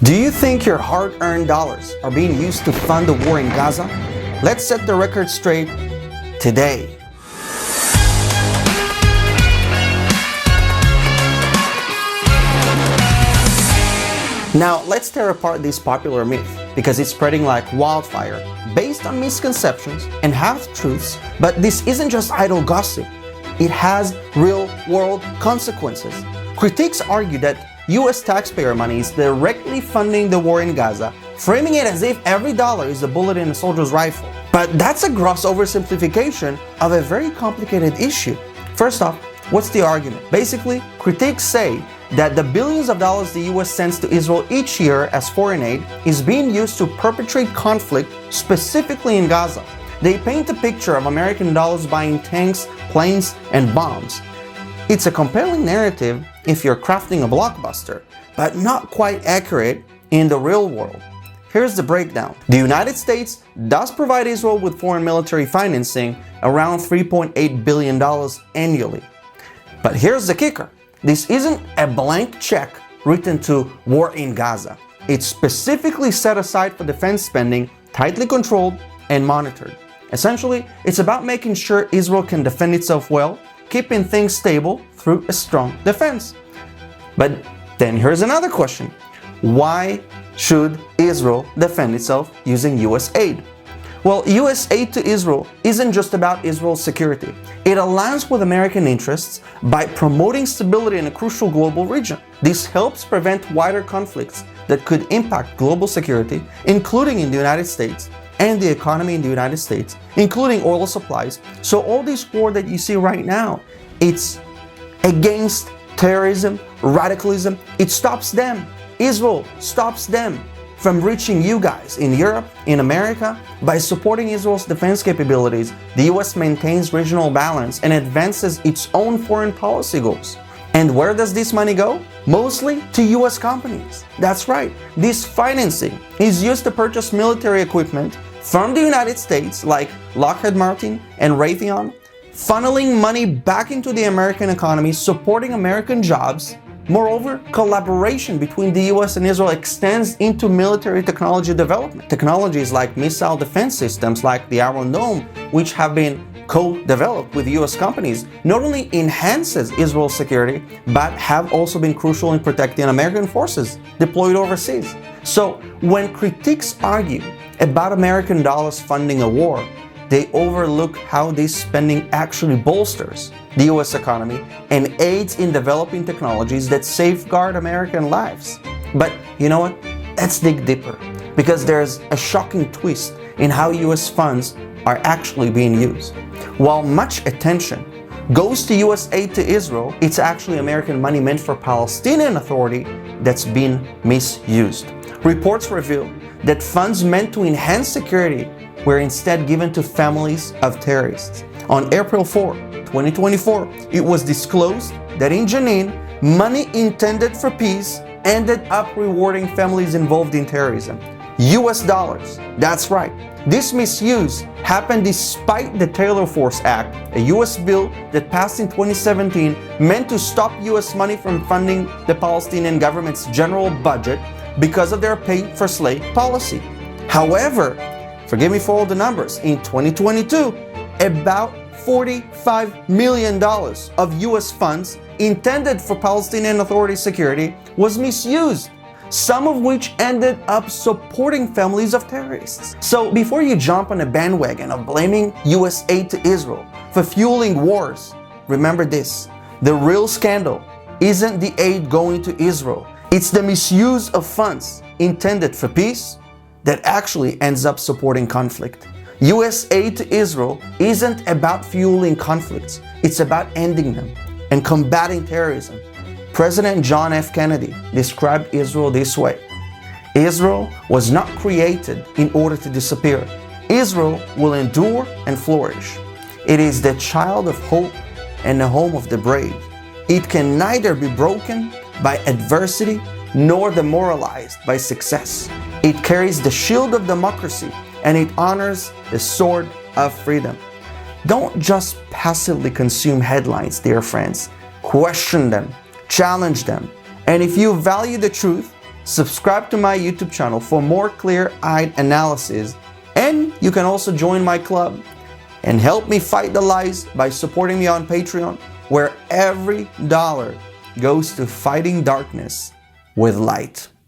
Do you think your hard-earned dollars are being used to fund the war in Gaza? Let's set the record straight today. Now, let's tear apart this popular myth because it's spreading like wildfire based on misconceptions and half-truths, but this isn't just idle gossip. It has real-world consequences. Critics argue that US taxpayer money is directly funding the war in Gaza, framing it as if every dollar is a bullet in a soldier's rifle. But that's a gross oversimplification of a very complicated issue. First off, what's the argument? Basically, critics say that the billions of dollars the US sends to Israel each year as foreign aid is being used to perpetrate conflict, specifically in Gaza. They paint a picture of American dollars buying tanks, planes, and bombs. It's a compelling narrative if you're crafting a blockbuster, but not quite accurate in the real world. Here's the breakdown. The United States does provide Israel with foreign military financing, around $3.8 billion annually. But here's the kicker. This isn't a blank check written to war in Gaza. It's specifically set aside for defense spending, tightly controlled and monitored. Essentially, it's about making sure Israel can defend itself well, keeping things stable through a strong defense. But then here's another question. Why should Israel defend itself using US aid? Well, US aid to Israel isn't just about Israel's security. It aligns with American interests by promoting stability in a crucial global region. This helps prevent wider conflicts that could impact global security, including in the United States, and the economy in the United States, including oil supplies. So all this war that you see right now, it's against terrorism, radicalism. It stops them. Israel stops them from reaching you guys in Europe, in America. By supporting Israel's defense capabilities, the US maintains regional balance and advances its own foreign policy goals. And where does this money go? Mostly to US companies. That's right. This financing is used to purchase military equipment from the United States, like Lockheed Martin and Raytheon, funneling money back into the American economy, supporting American jobs. Moreover, collaboration between the US and Israel extends into military technology development. Technologies like missile defense systems like the Iron Dome, which have been co-developed with US companies, not only enhances Israel's security, but have also been crucial in protecting American forces deployed overseas. So when critics argue about American dollars funding a war, they overlook how this spending actually bolsters the US economy and aids in developing technologies that safeguard American lives. But you know what? Let's dig deeper, because there's a shocking twist in how US funds are actually being used. While much attention goes to US aid to Israel, it's actually American money meant for Palestinian Authority that's been misused. Reports reveal that funds meant to enhance security were instead given to families of terrorists. On April 4, 2024, it was disclosed that in Jenin, money intended for peace ended up rewarding families involved in terrorism. US dollars. That's right. This misuse happened despite the Taylor Force Act, a US bill that passed in 2017 meant to stop US money from funding the Palestinian government's general budget because of their pay-for-slay policy. However, forgive me for all the numbers, in 2022, about $45 million of US funds intended for Palestinian Authority security was misused, some of which ended up supporting families of terrorists. So before you jump on a bandwagon of blaming US aid to Israel for fueling wars, remember this: the real scandal isn't the aid going to Israel. It's the misuse of funds intended for peace that actually ends up supporting conflict. US aid to Israel isn't about fueling conflicts. It's about ending them and combating terrorism. President John F. Kennedy described Israel this way: Israel was not created in order to disappear. Israel will endure and flourish. It is the child of hope and the home of the brave. It can neither be broken by adversity nor demoralized by success. It carries the shield of democracy and it honors the sword of freedom. Don't just passively consume headlines, dear friends. Question them, challenge them, and if you value the truth, Subscribe to my YouTube channel for more clear-eyed analysis, and you can also join my club and help me fight the lies by supporting me on Patreon, where every dollar goes to fighting darkness with light.